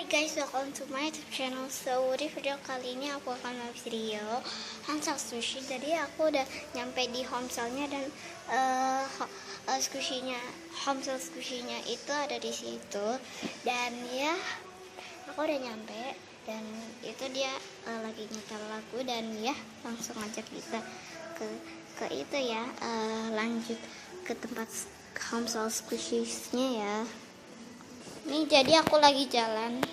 Hai guys, welcome to my YouTube channel. So di video kali ini aku akan membahas video Homestyle Sushi. Jadi aku udah nyampe di homestyle-nya dan homestyle sushinya itu ada di situ. Dan ya, aku udah nyampe dan itu dia lagi nyetel lagu dan ya langsung ngajak kita ke itu ya, lanjut ke tempat homestyle sushinya ya. Nih jadi aku lagi jalan.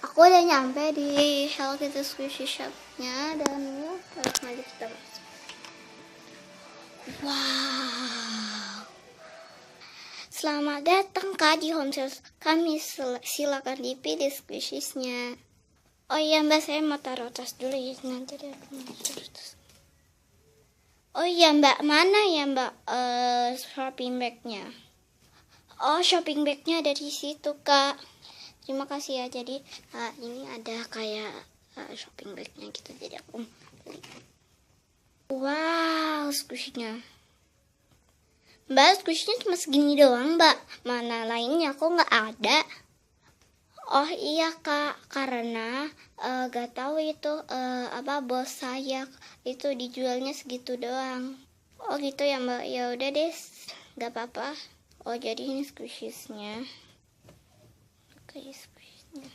Aku udah nyampe di Hello Kitty Squishy Shop-nya dan ya langsung aja kita masuk. Wow. Selamat datang Kak di homestyle kami. Silakan dipilih squishies-nya. Oh iya Mbak, saya mau taruh tas dulu ya, nanti dia akan taruh tas. Oh iya Mbak, mana ya Mbak shopping bag-nya? Oh, shopping bag-nya ada di situ, Kak. Terima kasih ya. Jadi, ini ada kayak shopping bag-nya gitu. Jadi aku beli. Wow, squishy-nya. Mbak, squishy-nya cuma segini doang, Mbak. Mana lainnya? Kok nggak ada? Oh iya, Kak. Karena nggak tahu itu bos saya itu dijualnya segitu doang. Oh gitu ya, Mbak. Ya udah deh, nggak apa-apa. Oh jadi ini squishies-nya. Oke, squishies-nya.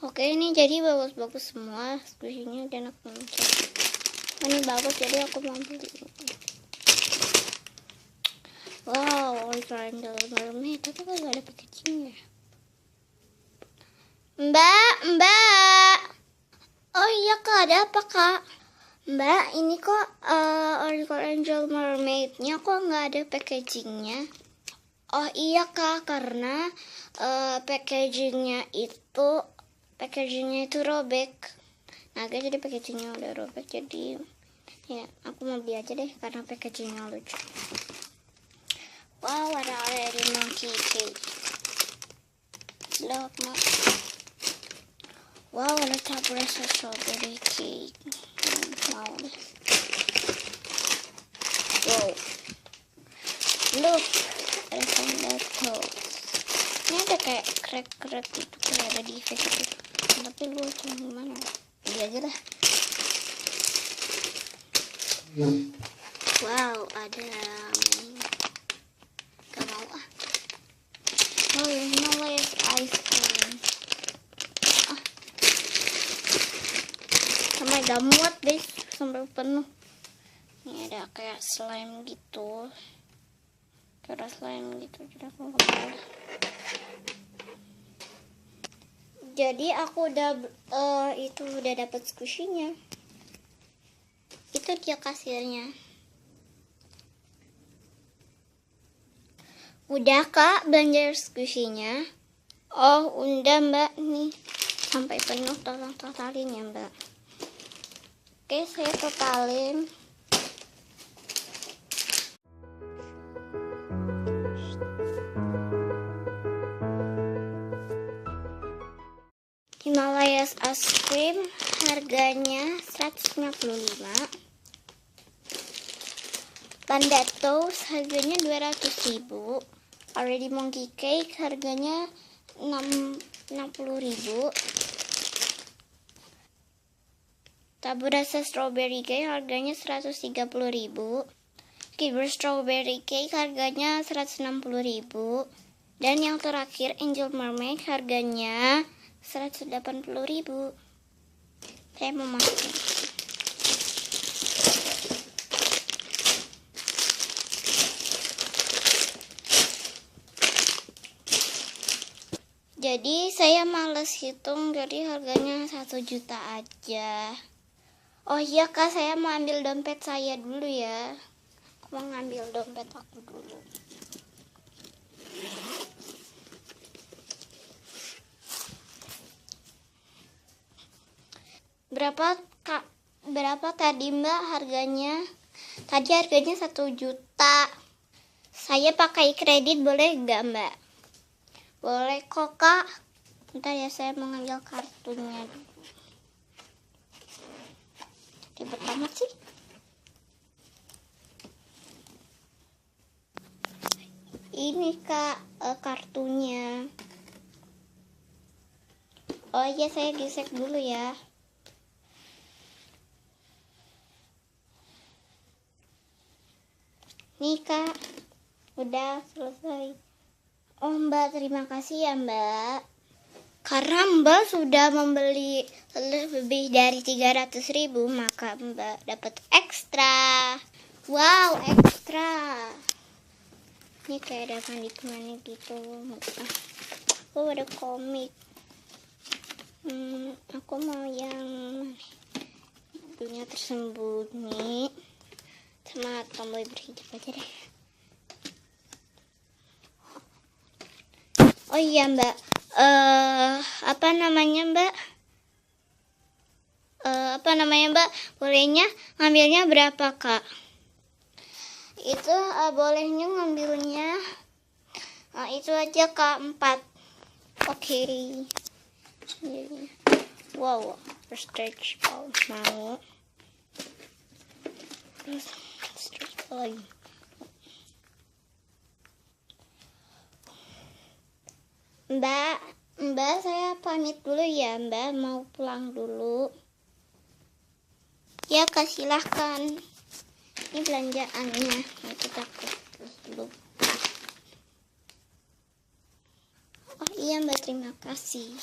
Oke, ini jadi bagus-bagus semua squishy-nya dan aku mencet. Ini bagus jadi aku mau beli. Wow, Little Mermaid, tapi kok gak ada packagingnya. Mbak. Oh iya Kak, ada apa Kak? Mbak, ini kok Little Mermaid-nya kok nggak ada packagingnya? Oh iya Kak, karena packagingnya itu robek. Nah, jadi packagingnya udah robek, jadi ya aku mau beli aja deh karena packagingnya lucu. Wow, ada monkey cake. Love wow, ada top rasa strawberry cake. Mau deh. Wow. Look, ada sandal toast. Ini ada kayak crack gitu, kayak ada di face itu. Tapi lucu gimana? Beli aja lah. Wow, ada gak mau ah. Oh ya, Himalayas ice cream. Sampai gak muat deh, sampai penuh. Ini ada kayak slime gitu. Kayak slime gitu, jadi aku gak mau. Jadi aku udah dapat squishy-nya. Itu dia kasirnya. Udah Kak belanja squishy-nya? Oh udah Mbak, nih sampai penuh, tolong totalin ya Mbak. Oke, saya totalin. Himalayas ice cream harganya 155. Panda toast harganya 200.000. Already monkey cake harganya 60.000. Tabu rasa strawberry cake harganya 130.000. Kiber strawberry cake harganya 160.000. Dan yang terakhir Angel Mermaid harganya 180.000. Saya mau masukin. Jadi saya males hitung, jadi harganya 1 juta aja. Oh iya Kak, saya mau ambil dompet saya dulu ya. Aku mau ngambil dompet aku dulu. Berapa Kak? Berapa tadi Mbak harganya? Tadi harganya 1 juta. Saya pakai kredit, boleh nggak Mbak? Boleh kok Kak. Bentar ya, saya mengambil kartunya dulu. Ribet amat sih. Ini Kak, kartunya. Oh iya, saya gesek dulu ya. Nih Kak, udah selesai. Oh Mbak, terima kasih ya Mbak. Karena Mbak sudah membeli lebih dari 300.000, maka Mbak dapat ekstra. Wow, ekstra. Ini kayak ada mandi gitu. Oh, ada komik. Aku mau yang dunia tersembunyi sama tomboy berhijab aja deh. Oh iya Mbak, apa namanya Mbak? Bolehnya ngambilnya berapa Kak? Itu bolehnya ngambilnya itu aja Kak, 4. Oke. Wow, stretch mau. Terus stretch lagi. Mbak, saya pamit dulu ya Mbak, mau pulang dulu. Ya Kak, silahkan. Ini belanjaannya. Kita terus dulu. Oh iya Mbak, terima kasih.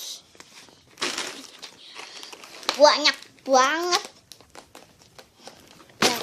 Banyak banget. Nah.